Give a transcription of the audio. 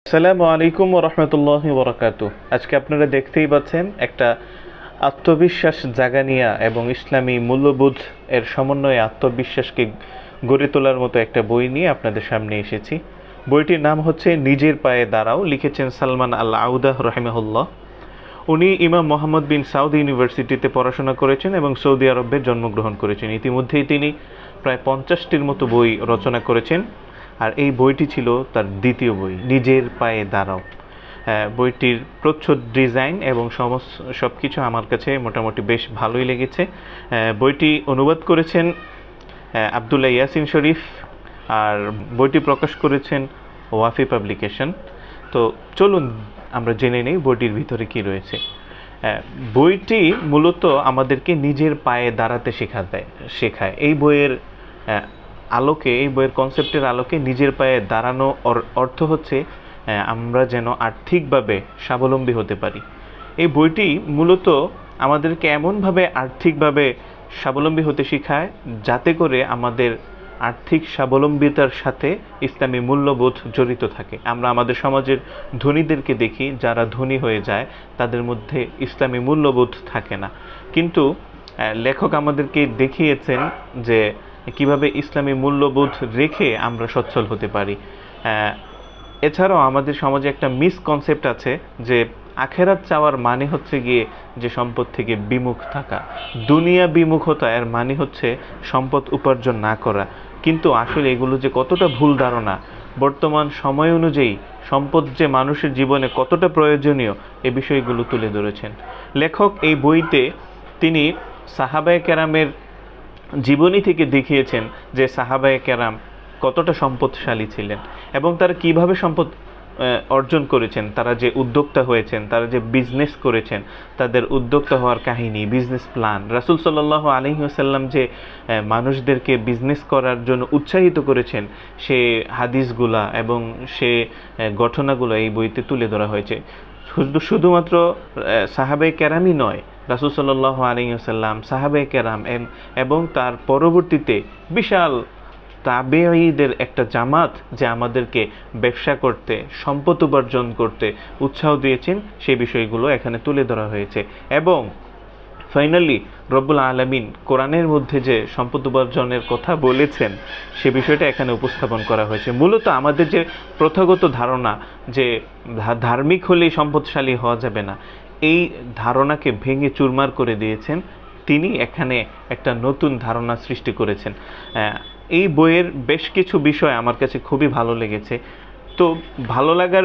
আসসালামু আলাইকুম ওয়া রাহমাতুল্লাহি ওয়া বারাকাতুহু। আজকে আপনারা দেখতেই পাচ্ছেন একটা আত্মবিশ্বাস জাগানিয়া এবং ইসলামী মূল্যবোধ এর সমন্বয়ে আত্মবিশ্বাসকে গড়ে তোলার মতো একটা বই নিয়ে আপনাদের সামনে এসেছি। বইটির নাম হচ্ছে নিজের পায়ে দাঁড়াও, লিখেছেন সালমান আল আউদা রাহিমাহুল্লাহ। উনি ইমাম মোহাম্মদ বিন সাউদ ইউনিভার্সিটিতে পড়াশোনা করেছেন এবং সৌদি আরবে জন্মগ্রহণ করেছেন। ইতিমধ্যেই তিনি প্রায় 50টির মতো বই রচনা করেছেন, আর এই বইটি ছিল তার দ্বিতীয় বই, নিজের পায়ে দাঁড়াও। বইটির প্রচ্ছদ ডিজাইন এবং সব কিছু আমার কাছে মোটামুটি বেশ ভালোই লেগেছে। বইটি অনুবাদ করেছেন আবদুল্লাহ ইয়াসিন শরীফ, আর বইটি প্রকাশ করেছেন ওয়াফি পাবলিকেশন। তো চলুন আমরা জেনে নেই বইটির ভিতরে কি রয়েছে। বইটি মূলত আমাদেরকে নিজের পায়ে দাঁড়াতে শেখায়। এই বইয়ের আলোকে, এই বইয়ের কনসেপ্টের আলোকে নিজের পায়ে দাঁড়ানো অর্থ হচ্ছে আমরা যেন আর্থিকভাবে স্বাবলম্বী হতে পারি। এই বইটি মূলত আমাদেরকে এমনভাবে আর্থিকভাবে স্বাবলম্বী হতে শেখায় যাতে করে আমাদের আর্থিক স্বাবলম্বিতার সাথে ইসলামী মূল্যবোধ জড়িত থাকে। আমরা আমাদের সমাজের ধনীদেরকে দেখি, যারা ধনী হয়ে যায় তাদের মধ্যে ইসলামী মূল্যবোধ থাকে না, কিন্তু লেখক আমাদেরকে দেখিয়েছেন যে কিভাবে ইসলামী মূল্যবোধ রেখে আমরা সচ্ছল হতে পারি। এছাড়াও আমাদের সমাজে একটা মিসকনসেপ্ট আছে যে আখেরাত চাওয়ার মানে হচ্ছে গিয়ে যে সম্পদ থেকে বিমুখ থাকা, দুনিয়া বিমুখতা এর মানে হচ্ছে সম্পদ উপার্জন না করা। কিন্তু আসলে এগুলো যে কতটা ভুল ধারণা। বর্তমান সময় অনুযায়ী সম্পদ যে মানুষের জীবনে কতটা প্রয়োজনীয় এ বিষয়গুলো তুলে ধরেছেন লেখক। এই বইতে তিনি সাহাবায়ে কেরামের জীবনী থেকে দেখিয়েছেন যে সাহাবায়ে কেরাম কতটা সম্পদশালী ছিলেন এবং তারা কিভাবে সম্পদ অর্জন করেছেন। তারা যে উদ্যোক্তা হয়েছেন, তারা যে বিজনেস করেছেন, তাদের উদ্যোক্তা হওয়ার কাহিনী, বিজনেস প্ল্যান। রাসূল সাল্লাল্লাহু আলাইহি ওয়াসাল্লাম যে মানুষদেরকে বিজনেস করার জন্য উৎসাহিত করেছেন, সে হাদিসগুলা এবং সে ঘটনাগুলো এই বইতে তুলে ধরা হয়েছে। শুধুমাত্র সাহাবায়ে কেরামই নয়, রাসূল সাল্লাল্লাহু আলাইহি ওয়াসাল্লাম, সাহাবায়ে কেরাম এবং তার পরবর্তীতে বিশাল তাবেঈদের একটা জামাত যে আমাদেরকে ব্যবসা করতে, সম্পদ উপার্জন করতে উৎসাহ দিয়েছেন, সেই বিষয়গুলো এখানে তুলে ধরা হয়েছে। এবং ফাইনালি রব্বুল আলামিন কোরআনের মধ্যে যে সম্পদ উপার্জনের কথা বলেছেন সে বিষয়টা এখানে উপস্থাপন করা হয়েছে। মূলত আমাদের যে প্রথাগত ধারণা যে ধার্মিক হলেই সম্পদশালী হওয়া যাবে না, এই ধারণাকে ভেঙে চুরমার করে দিয়েছেন তিনি। এখানে একটা নতুন ধারণা সৃষ্টি করেছেন। এই বইয়ের বেশ কিছু বিষয় আমার কাছে খুবই ভালো লেগেছে। তো ভালো লাগার